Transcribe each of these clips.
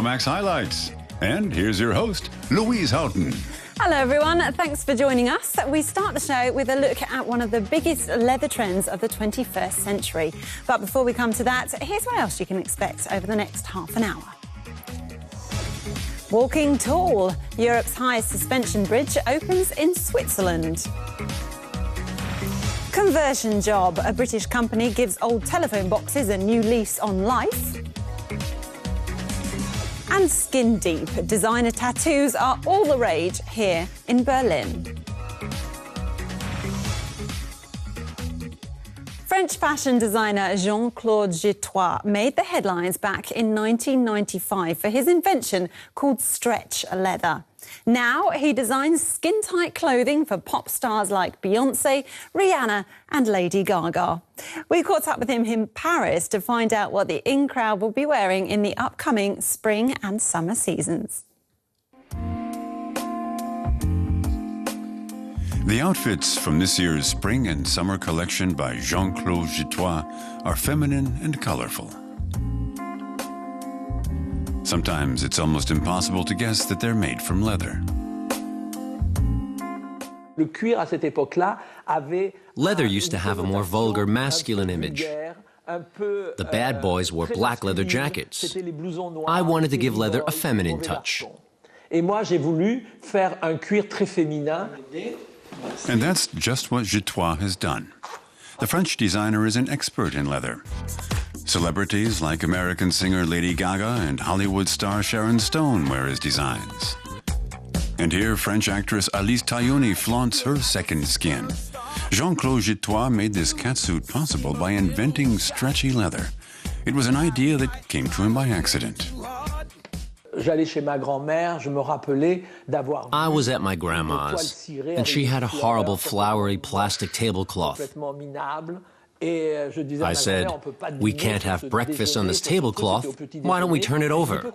Euromaxx highlights. And here's your host, Louise Houghton. Hello everyone, thanks for joining us. We start the show with a look at one of the biggest leather trends of the 21st century. But before we come to that, here's what else you can expect over the next half an hour. Walking tall, Europe's highest suspension bridge opens in Switzerland. Conversion job, a British company gives old telephone boxes a new lease on life. And skin deep, designer tattoos are all the rage here in Berlin. French fashion designer Jean Claude Jitrois made the headlines back in 1995 for his invention called stretch leather. Now he designs skin-tight clothing for pop stars like Beyoncé, Rihanna and Lady Gaga. We caught up with him in Paris to find out what the in-crowd will be wearing in the upcoming spring and summer seasons. The outfits from this year's spring and summer collection by Jean Claude Jitrois are feminine and colorful. Sometimes it's almost impossible to guess that they're made from leather. Leather used to have a more vulgar masculine image. The bad boys wore black leather jackets. I wanted to give leather a feminine touch. And that's just what Jitrois has done. The French designer is an expert in leather. Celebrities like American singer Lady Gaga and Hollywood star Sharon Stone wear his designs. And here, French actress Alice Tailloni flaunts her second skin. Jean Claude Jitrois made this catsuit possible by inventing stretchy leather. It was an idea that came to him by accident. I was at my grandma's, and she had a horrible flowery plastic tablecloth. I said, "We can't have breakfast on this tablecloth. Why don't we turn it over?"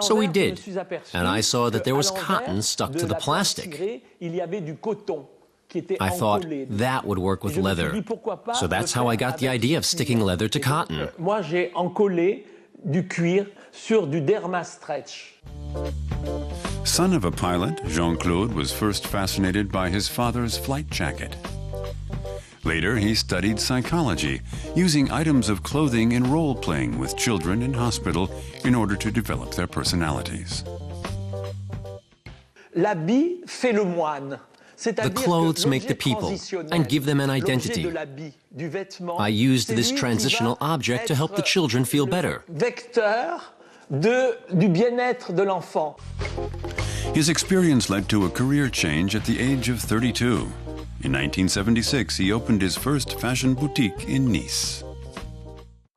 So we did, and I saw that there was cotton stuck to the plastic. I thought that would work with leather. So that's how I got the idea of sticking leather to cotton. Son of a pilot, Jean-Claude was first fascinated by his father's flight jacket. Later, he studied psychology, using items of clothing in role-playing with children in hospital in order to develop their personalities. The clothes make the people and give them an identity. I used this transitional object to help the children feel better. His experience led to a career change at the age of 32. In 1976, he opened his first fashion boutique in Nice.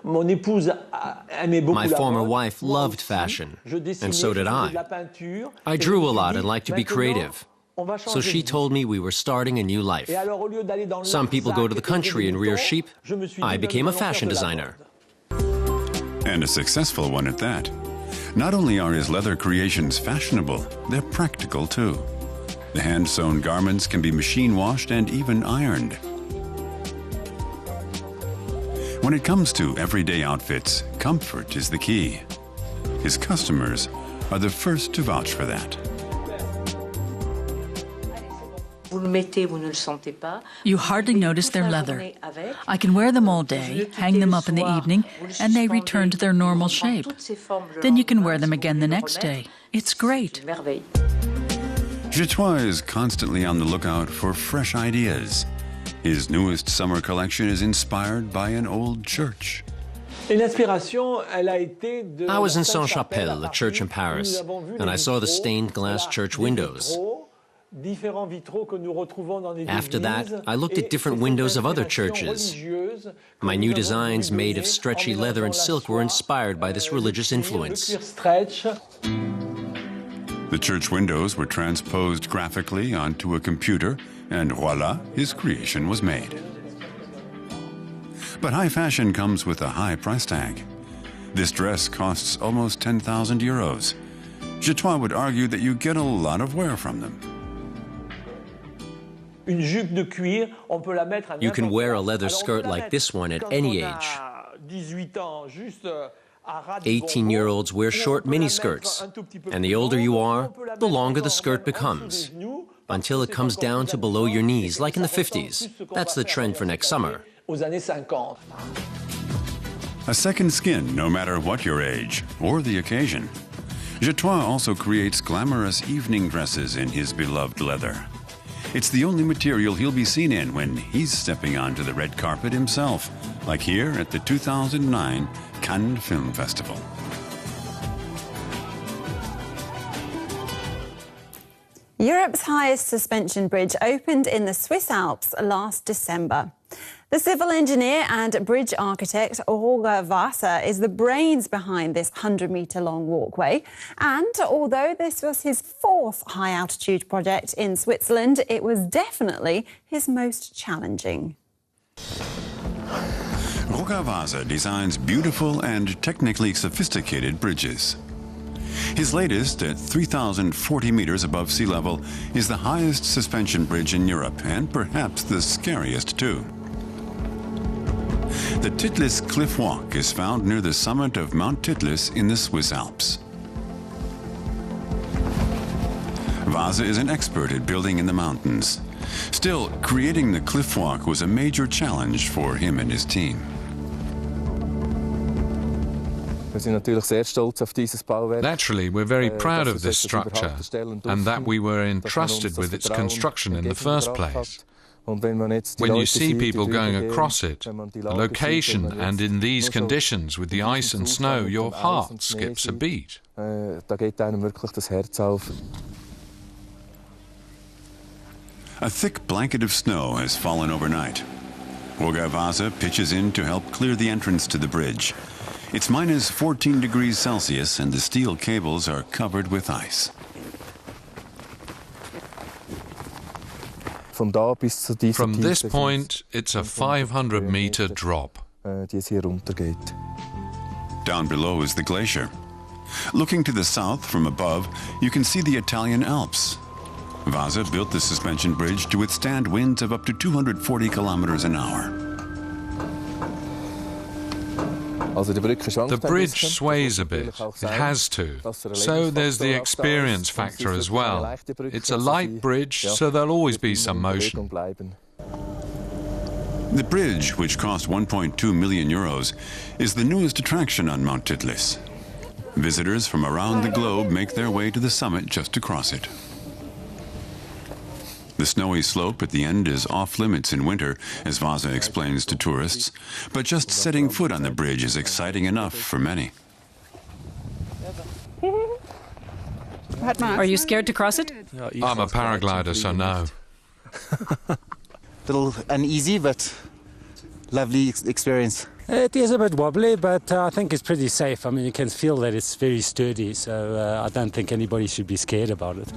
My former wife loved fashion, and so did I. I drew a lot and liked to be creative. So she told me we were starting a new life. Some people go to the country and rear sheep. I became a fashion designer. And a successful one at that. Not only are his leather creations fashionable, they're practical too. The hand-sewn garments can be machine-washed and even ironed. When it comes to everyday outfits, comfort is the key. His customers are the first to vouch for that. You hardly notice they're leather. I can wear them all day, hang them up in the evening, and they return to their normal shape. Then you can wear them again the next day. It's great. Jitrois is constantly on the lookout for fresh ideas. His newest summer collection is inspired by an old church. I was in Saint-Chapelle, a church in Paris, and I saw the stained glass church windows. After that, I looked at different windows of other churches. My new designs made of stretchy leather and silk were inspired by this religious influence. The church windows were transposed graphically onto a computer, and voila, his creation was made. But high fashion comes with a high price tag. This dress costs almost 10,000 euros. Jitrois would argue that you get a lot of wear from them. You can wear a leather skirt like this one at any age. 18-year-olds wear short miniskirts, and the older you are, the longer the skirt becomes, until it comes down to below your knees, like in the 50s. That's the trend for next summer. A second skin, no matter what your age or the occasion. Jitrois also creates glamorous evening dresses in his beloved leather. It's the only material he'll be seen in when he's stepping onto the red carpet himself, like here at the 2009 Cannes Film Festival. Europe's highest suspension bridge opened in the Swiss Alps last December. The civil engineer and bridge architect Roger Wasser is the brains behind this 100-metre-long walkway. And although this was his fourth high-altitude project in Switzerland, it was definitely his most challenging. Roger Wasser designs beautiful and technically sophisticated bridges. His latest, at 3,040 meters above sea level, is the highest suspension bridge in Europe, and perhaps the scariest too. The Titlis Cliff Walk is found near the summit of Mount Titlis in the Swiss Alps. Wasser is an expert at building in the mountains. Still, creating the cliff walk was a major challenge for him and his team. Naturally, we're very proud of this structure and that we were entrusted with its construction in the first place. When you see people going across it, the location, and in these conditions with the ice and snow, your heart skips a beat. A thick blanket of snow has fallen overnight. Roger Wasser pitches in to help clear the entrance to the bridge. It's minus 14 degrees Celsius and the steel cables are covered with ice. From this point, it's a 500-meter drop. Down below is the glacier. Looking to the south from above, you can see the Italian Alps. Wasser built the suspension bridge to withstand winds of up to 240 kilometers an hour. The bridge sways a bit. It has to. So there's the experience factor as well. It's a light bridge, so there'll always be some motion. The bridge, which cost 1.2 million euros, is the newest attraction on Mount Titlis. Visitors from around the globe make their way to the summit just to cross it. The snowy slope at the end is off-limits in winter, as Wasser explains to tourists, but just setting foot on the bridge is exciting enough for many. Are you scared to cross it? I'm a paraglider, so no. Little uneasy, but lovely experience. It is a bit wobbly, but I think it's pretty safe. I mean, you can feel that it's very sturdy, so I don't think anybody should be scared about it.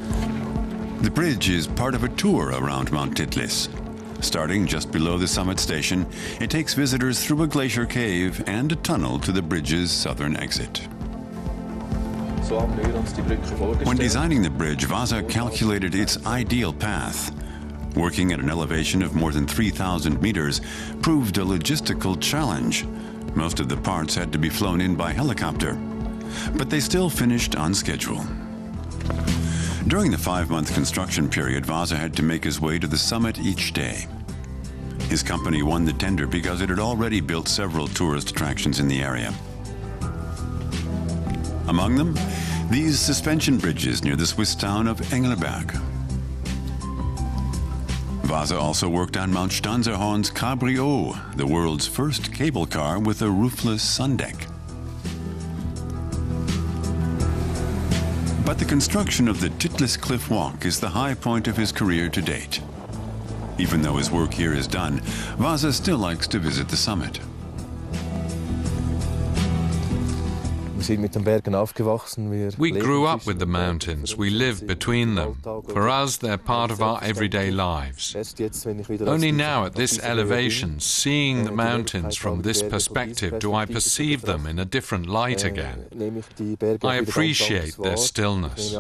The bridge is part of a tour around Mount Titlis. Starting just below the summit station, it takes visitors through a glacier cave and a tunnel to the bridge's southern exit. When designing the bridge, Wasser calculated its ideal path. Working at an elevation of more than 3,000 meters proved a logistical challenge. Most of the parts had to be flown in by helicopter, but they still finished on schedule. During the 5-month construction period, Wasser had to make his way to the summit each day. His company won the tender because it had already built several tourist attractions in the area. Among them, these suspension bridges near the Swiss town of Engelberg. Wasser also worked on Mount Stanzerhorn's Cabrio, the world's first cable car with a roofless sun deck. But the construction of the Titlis Cliff Walk is the high point of his career to date. Even though his work here is done, Wasser still likes to visit the summit. We grew up with the mountains. We live between them. For us, they're part of our everyday lives. Only now, at this elevation, seeing the mountains from this perspective, do I perceive them in a different light again. I appreciate their stillness.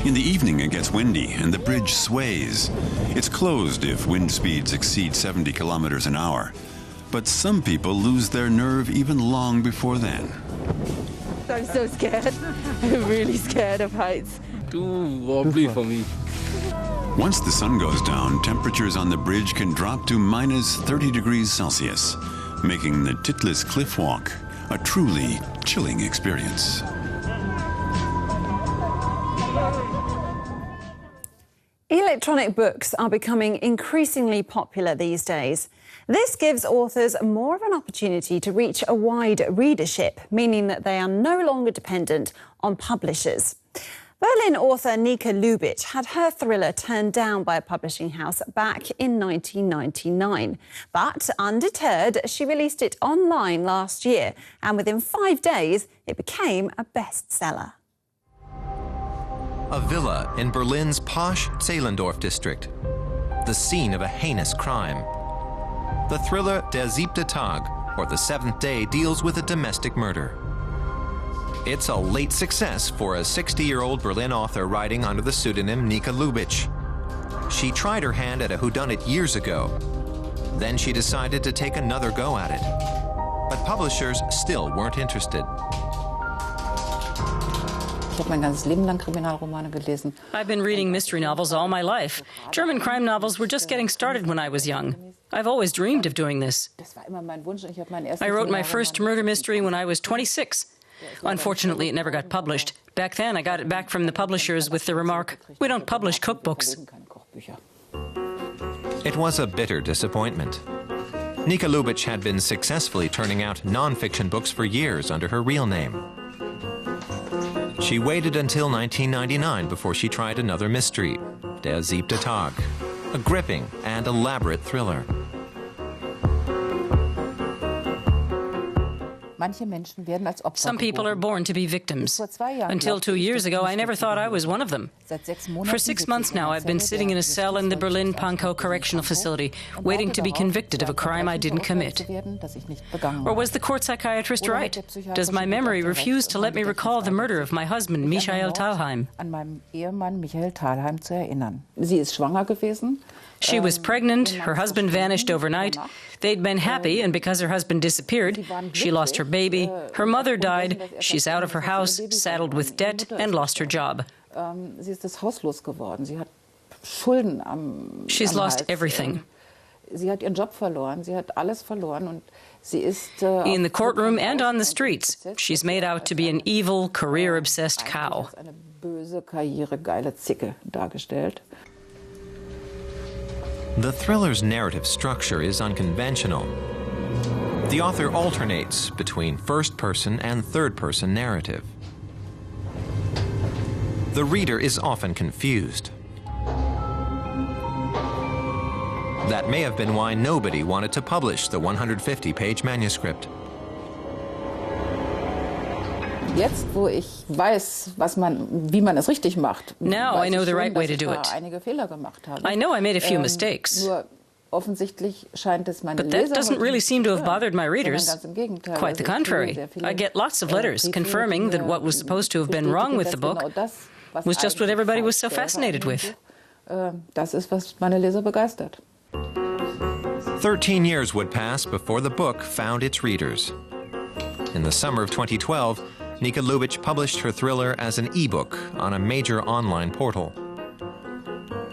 In the evening, it gets windy and the bridge sways. It's closed if wind speeds exceed 70 kilometers an hour. But some people lose their nerve even long before then. I'm so scared. I'm really scared of heights. Too wobbly for me. Once the sun goes down, temperatures on the bridge can drop to minus 30 degrees Celsius, making the Titlis Cliff Walk a truly chilling experience. Electronic books are becoming increasingly popular these days. This gives authors more of an opportunity to reach a wide readership, meaning that they are no longer dependent on publishers. Berlin author Nika Lubitsch had her thriller turned down by a publishing house back in 1999. But undeterred, she released it online last year, and within 5 days, it became a bestseller. A villa in Berlin's posh Zehlendorf district, the scene of a heinous crime. The thriller Der siebte Tag, or The Seventh Day, deals with a domestic murder. It's a late success for a 60-year-old Berlin author writing under the pseudonym Nika Lubitsch. She tried her hand at a whodunit years ago. Then she decided to take another go at it. But publishers still weren't interested. I've been reading mystery novels all my life. German crime novels were just getting started when I was young. I've always dreamed of doing this. I wrote my first murder mystery when I was 26. Unfortunately, it never got published. Back then, I got it back from the publishers with the remark, "We don't publish cookbooks." It was a bitter disappointment. Nika Lubitsch had been successfully turning out non-fiction books for years under her real name. She waited until 1999 before she tried another mystery, Der siebte Tag, a gripping and elaborate thriller. Some people are born to be victims. Until 2 years ago, I never thought I was one of them. For 6 months now, I've been sitting in a cell in the Berlin Pankow Correctional Facility, waiting to be convicted of a crime I didn't commit. Or was the court psychiatrist right? Does my memory refuse to let me recall the murder of my husband, Michael Thalheim? She was pregnant, her husband vanished overnight. They'd been happy, and because her husband disappeared, she lost her baby, her mother died, she's out of her house, saddled with debt, and lost her job. She's lost everything. In the courtroom and on the streets, she's made out to be an evil, career-obsessed cow. The thriller's narrative structure is unconventional. The author alternates between first-person and third-person narrative. The reader is often confused. That may have been why nobody wanted to publish the 150-page manuscript. Now I know the right way to do it. I know I made a few mistakes. But that doesn't really seem to have bothered my readers. Quite the contrary. I get lots of letters confirming that what was supposed to have been wrong with the book was just what everybody was so fascinated with. 13 years would pass before the book found its readers. In the summer of 2012, Nika Lubitsch published her thriller as an e-book on a major online portal.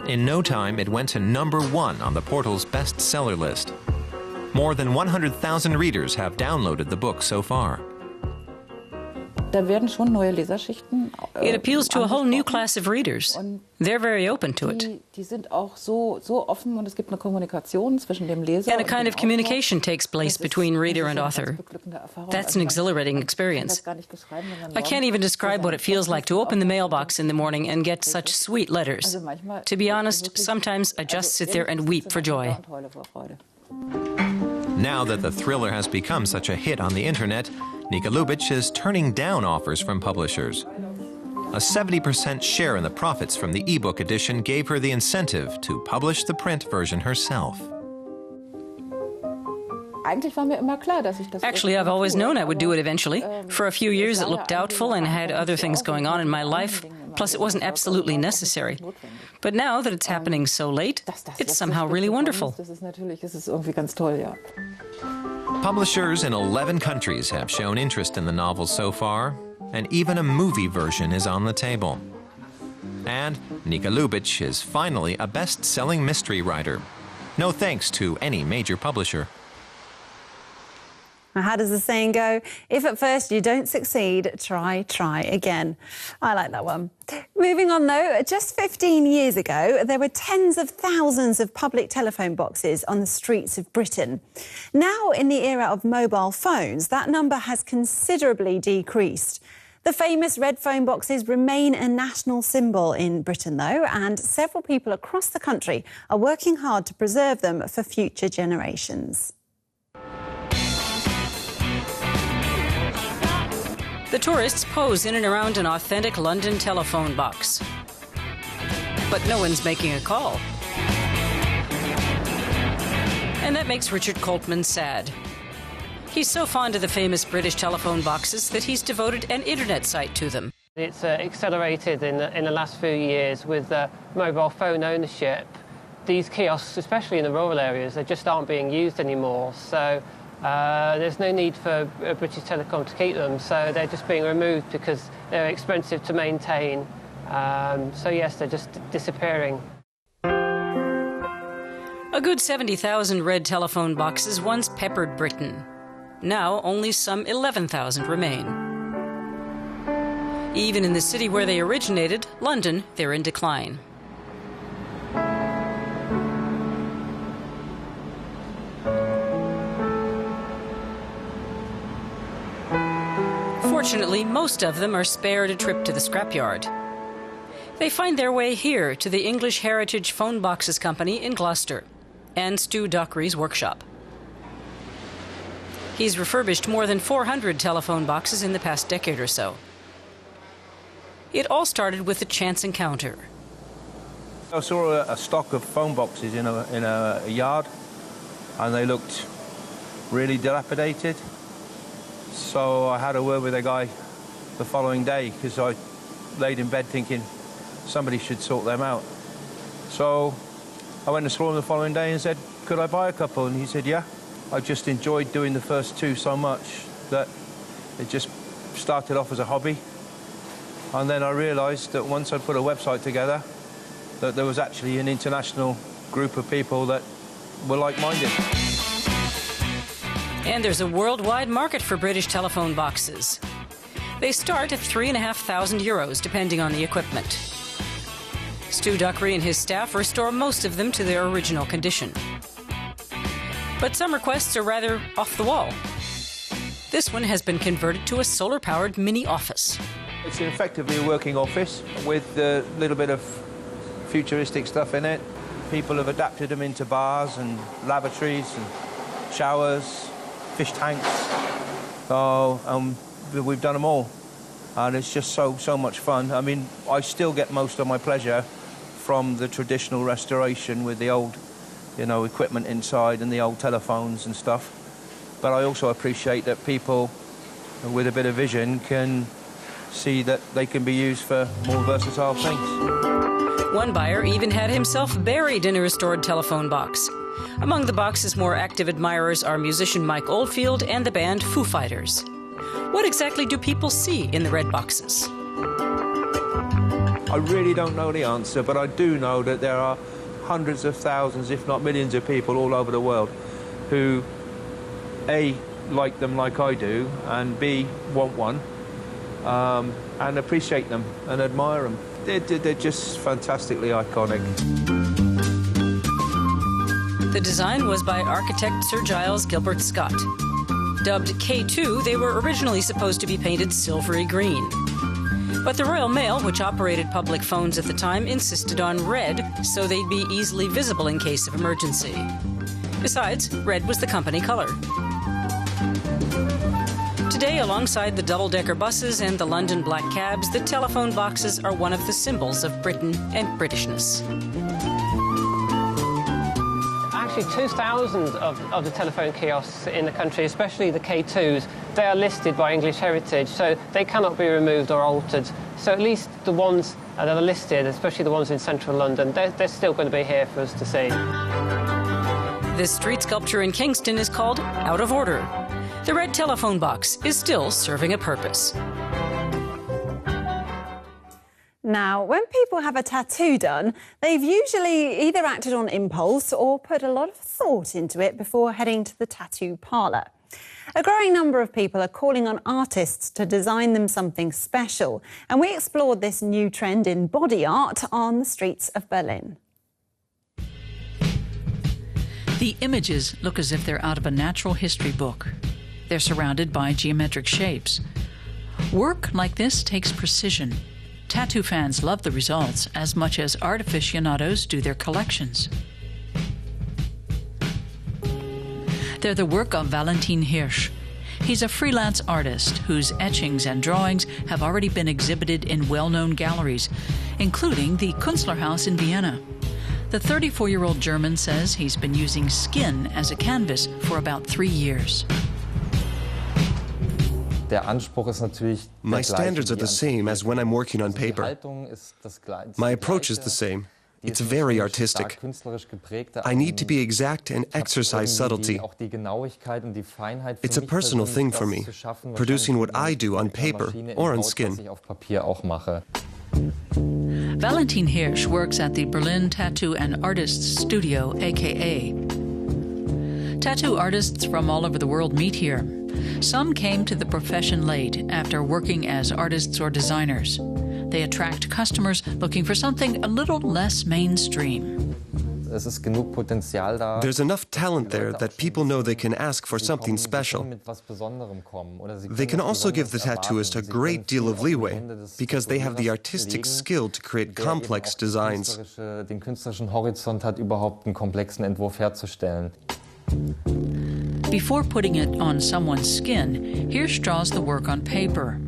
In no time, it went to #1 on the portal's bestseller list. More than 100,000 readers have downloaded the book so far. It appeals to a whole new class of readers. They're very open to it. And a kind of communication takes place between reader and author. That's an exhilarating experience. I can't even describe what it feels like to open the mailbox in the morning and get such sweet letters. To be honest, sometimes I just sit there and weep for joy. Now that the thriller has become such a hit on the internet, Nika Lubitsch is turning down offers from publishers. A 70% share in the profits from the ebook edition gave her the incentive to publish the print version herself. Actually, I've always known I would do it eventually. For a few years it looked doubtful and I had other things going on in my life. Plus, it wasn't absolutely necessary. But now that it's happening so late, it's somehow really wonderful. Publishers in 11 countries have shown interest in the novel so far, and even a movie version is on the table. And Nika Lubitsch is finally a best-selling mystery writer. No thanks to any major publisher. How does the saying go? If at first you don't succeed, try again. I like that one. Moving on though, just 15 years ago, there were tens of thousands of public telephone boxes on the streets of Britain. Now, in the era of mobile phones, that number has considerably decreased. The famous red phone boxes remain a national symbol in Britain, though, and several people across the country are working hard to preserve them for future generations. The tourists pose in and around an authentic London telephone box. But no one's making a call. And that makes Richard Coltman sad. He's so fond of the famous British telephone boxes that he's devoted an internet site to them. It's accelerated in the last few years with mobile phone ownership. These kiosks, especially in the rural areas, they just aren't being used anymore. So there's no need for British Telecom to keep them. So they're just being removed because they're expensive to maintain. So yes, they're just disappearing. A good 70,000 red telephone boxes once peppered Britain. Now, only some 11,000 remain. Even in the city where they originated, London, they're in decline. Fortunately, most of them are spared a trip to the scrapyard. They find their way here to the English Heritage Phone Boxes Company in Gloucester and Stu Dockery's workshop. He's refurbished more than 400 telephone boxes in the past decade or so. It all started with a chance encounter. I saw a stock of phone boxes in a yard, and they looked really dilapidated. So I had a word with a guy the following day, because I laid in bed thinking somebody should sort them out. So I went and saw him the following day and said, could I buy a couple? And he said, yeah. I just enjoyed doing the first two so much that it just started off as a hobby. And then I realised that once I put a website together, that there was actually an international group of people that were like-minded. And there's a worldwide market for British telephone boxes. They start at €3,500, depending on the equipment. Stu Dockery and his staff restore most of them to their original condition. But some requests are rather off the wall. This one has been converted to a solar-powered mini office. It's effectively a working office with a little bit of futuristic stuff in it. People have adapted them into bars and lavatories and showers, fish tanks. So we've done them all. And it's just so much fun. I mean, I still get most of my pleasure from the traditional restoration with the old, equipment inside and the old telephones and stuff. But I also appreciate that people with a bit of vision can see that they can be used for more versatile things. One buyer even had himself buried in a restored telephone box. Among the box's more active admirers are musician Mike Oldfield and the band Foo Fighters. What exactly do people see in the red boxes? I really don't know the answer, but I do know that there are hundreds of thousands, if not millions of people all over the world who, A, like them like I do, and B, want one, and appreciate them and admire them. They're just fantastically iconic. The design was by architect Sir Giles Gilbert Scott. Dubbed K2, they were originally supposed to be painted silvery green. But the Royal Mail, which operated public phones at the time, insisted on red, so they'd be easily visible in case of emergency. Besides, red was the company color. Today, alongside the double-decker buses and the London black cabs, the telephone boxes are one of the symbols of Britain and Britishness. Actually, 2,000 of the telephone kiosks in the country, especially the K2s, they are listed by English Heritage, so they cannot be removed or altered. So at least the ones that are listed, especially the ones in central London, they're still going to be here for us to see. This street sculpture in Kingston is called Out of Order. The red telephone box is still serving a purpose. Now, when people have a tattoo done, they've usually either acted on impulse or put a lot of thought into it before heading to the tattoo parlour. A growing number of people are calling on artists to design them something special, and we explored this new trend in body art on the streets of Berlin. The images look as if they're out of a natural history book. They're surrounded by geometric shapes. Work like this takes precision. Tattoo fans love the results as much as art aficionados do their collections. They're the work of Valentin Hirsch. He's a freelance artist whose etchings and drawings have already been exhibited in well-known galleries, including the Künstlerhaus in Vienna. The 34-year-old German says he's been using skin as a canvas for about 3 years. My standards are the same as when I'm working on paper. My approach is the same. It's very artistic. I need to be exact and exercise subtlety. It's a personal thing for me, producing what I do on paper or on skin. Valentin Hirsch works at the Berlin Tattoo and Artists Studio, aka. Tattoo artists from all over the world meet here. Some came to the profession late after working as artists or designers. They attract customers looking for something a little less mainstream. There's enough talent there that people know they can ask for something special. They can also give the tattooist a great deal of leeway because they have the artistic skill to create complex designs. Before putting it on someone's skin, Hirsch draws the work on paper.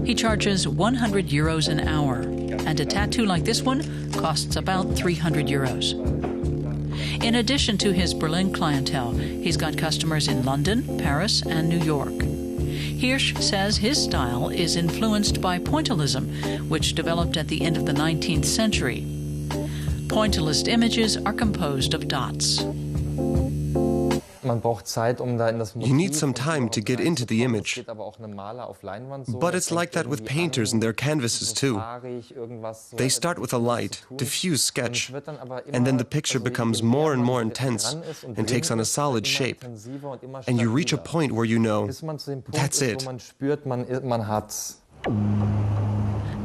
He charges 100 euros an hour, and a tattoo like this one costs about 300 euros. In addition to his Berlin clientele, he's got customers in London, Paris, and New York. Hirsch says his style is influenced by pointillism, which developed at the end of the 19th century. Pointillist images are composed of dots. You need some time to get into the image. But it's like that with painters and their canvases too. They start with a light, diffuse sketch, and then the picture becomes more and more intense and takes on a solid shape. And you reach a point where you know, that's it.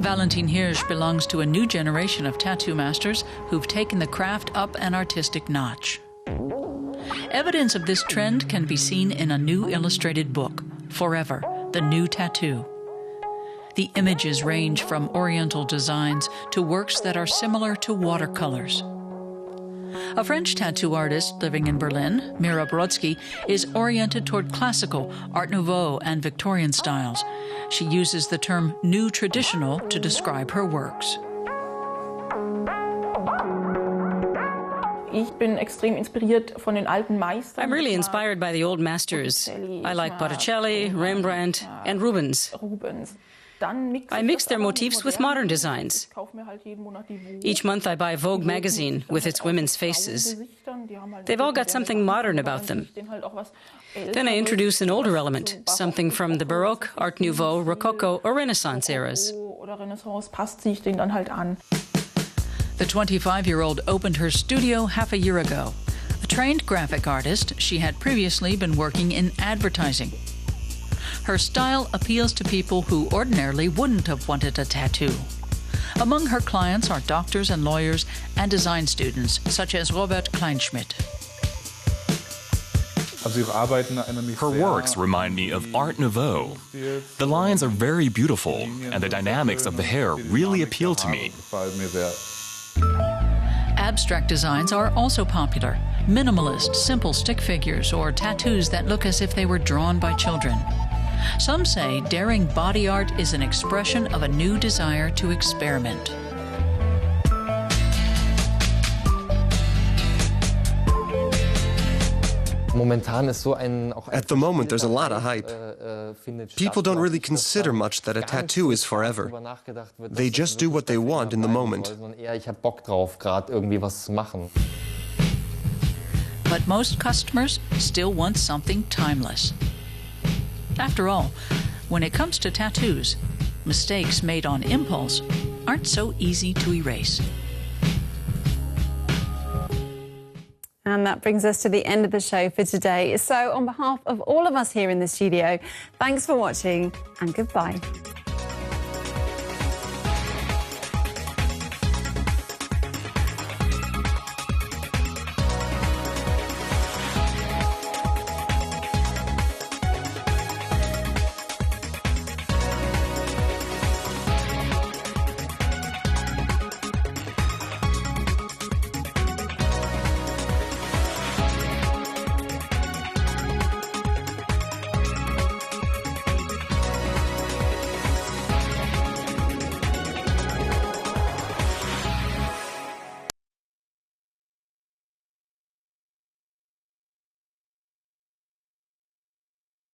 Valentin Hirsch belongs to a new generation of tattoo masters who've taken the craft up an artistic notch. Evidence of this trend can be seen in a new illustrated book, Forever, The New Tattoo. The images range from oriental designs to works that are similar to watercolors. A French tattoo artist living in Berlin, Mira Brodsky, is oriented toward classical, Art Nouveau, and Victorian styles. She uses the term new traditional to describe her works. I'm really inspired by the old masters. I like Botticelli, Rembrandt, and Rubens. I mix their motifs with modern designs. Each month I buy Vogue magazine with its women's faces. They've all got something modern about them. Then I introduce an older element, something from the Baroque, Art Nouveau, Rococo, or Renaissance eras. The 25-year-old opened her studio half a year ago. A trained graphic artist, she had previously been working in advertising. Her style appeals to people who ordinarily wouldn't have wanted a tattoo. Among her clients are doctors and lawyers and design students, such as Robert Kleinschmidt. Her works remind me of Art Nouveau. The lines are very beautiful, and the dynamics of the hair really appeal to me. Abstract designs are also popular. Minimalist, simple stick figures or tattoos that look as if they were drawn by children. Some say daring body art is an expression of a new desire to experiment. At the moment, there's a lot of hype. People don't really consider much that a tattoo is forever. They just do what they want in the moment. But most customers still want something timeless. After all, when it comes to tattoos, mistakes made on impulse aren't so easy to erase. And that brings us to the end of the show for today. So on behalf of all of us here in the studio, thanks for watching and goodbye.